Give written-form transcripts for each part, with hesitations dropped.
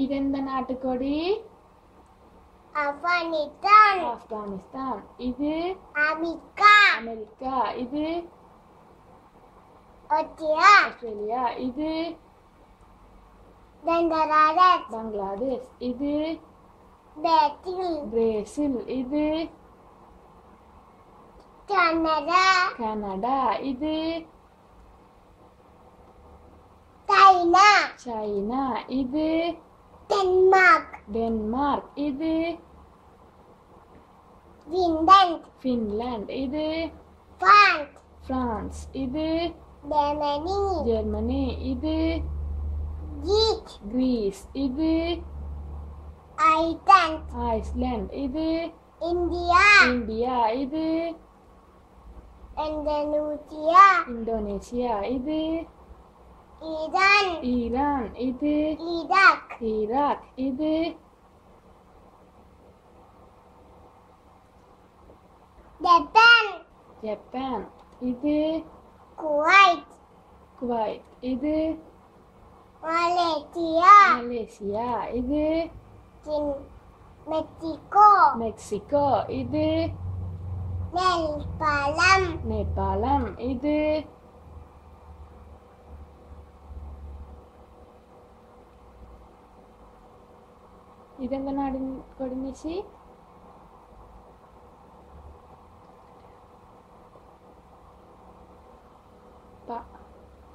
இது எந்த நாட்டுக்கொடி? ஆப்கானிஸ்தான். ஆப்கானிஸ்தான். இது அமெரிக்கா. அமெரிக்கா. இது ஆஸ்திரேலியா. ஆஸ்திரேலியா. இது பங்களாதேஷ். பங்களாதேஷ். இது பிரேசில். பிரேசில். இது கனடா. கனடா. இது சைனா. சைனா. இது டென்மார்க். டென்மார்க். இது ஃபின்லாந்து. ஃபின்லாந்து. இது பிரான்ஸ். பிரான்ஸ். இது ஜெர்மனி. ஜெர்மனி. இது கிரீஸ். கிரீஸ். இது ஐஸ்லாந்து. ஐஸ்லாந்து. இது இந்தியா. இந்தியா. இது இந்தோனேசியா. இந்தோனேசியா. இது ஈரான். ஈரான். இது ஈராக். ஈராக். இது ஜப்பான். ஜப்பான். இது குவைத். குவைத். இது மலேசியா. மலேசியா. இது மெக்சிகோ. மெக்சிகோ. இது நேபாளம். நேபாளம். இது எந்த நாடு கொடி மிஸ்ஸி?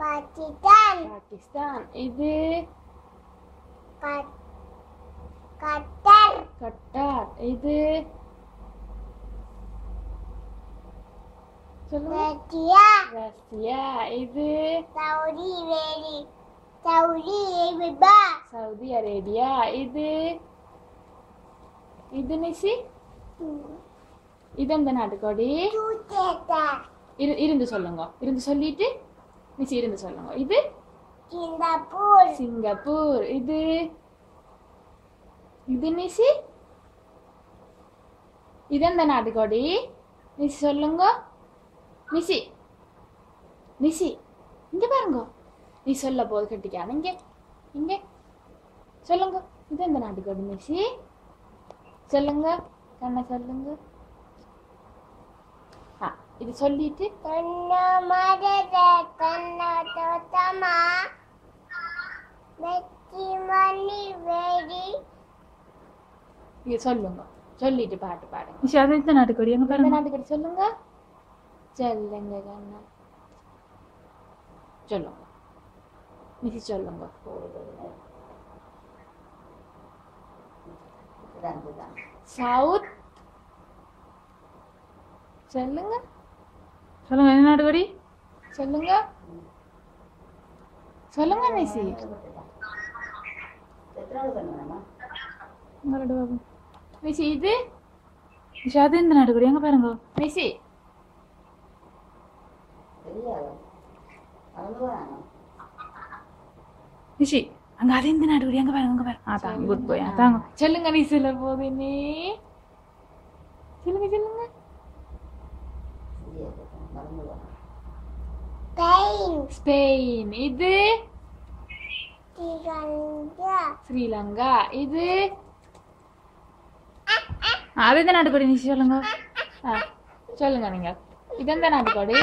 பாகிஸ்தான். பாகிஸ்தான். இது கட்டார். கட்டார். இது சொல்லுங்க. ரஷ்யா. ரஷ்யா. இது சவுதி அரேபியா. Saudi Arabia. இது இது நிசி இது எந்த நாட்டுக்கோடி? இருந்து சொல்லுங்க. இருந்து சொல்லிட்டு நிசி இருந்து சொல்லுங்க. இது சிங்கப்பூர். சிங்கப்பூர். இது இது நிசி இது எந்த நாட்டுக்கோடி? நிசி சொல்லுங்க. நிசி நிசி இங்க பாருங்க. நீ சொல்ல போது கட்டிக்கான இங்க இங்க சொல்லுங்க. இது எந்த நாட்டுக்கோடி நிசி சொல்லுங்க. கண்ண சொல்லுங்க. இது சொல்லிட்டு இது சொல்லுங்க. சொல்லிட்டு பாட்டு பாடுங்க. நிஷா அது எந்த நாட்டுக்கோடி? எங்க எந்த பாருங்க. நாட்டுக்கோடி சொல்லுங்க. சொல்லுங்க கண்ணா சொல்லுங்க. நிசி சொல்லுங்க. சவுத் சொல்லுங்க. சொல்லுங்க என்ன நாட்டுக்கோடி? சொல்லுங்க. சொல்லுங்க நிசி. உங்களோட பாபு. நிசி இது நிஷா அது எந்த நாட்டுக்கோடி? எங்க பாருங்க. நிசி நிஷி அங்க அது எந்த நாட்டுக்கோடி? எங்க பாருங்க. அங்க பாருங்க. தாங்க குட் பாய். தாங்க சொல்லுங்க. நீ சொல்ல போது நீ சொல்லுங்க. சொல்லுங்க. ஸ்பெயின். இது ஸ்ரீலங்கா. இது அது எந்த நாட்டுக்கோடி? நிஷி சொல்லுங்க. சொல்லுங்க நீங்க. இது எந்த நாட்டுக்கோடி?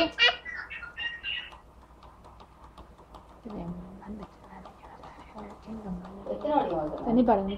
தண்ணி பாருங்க.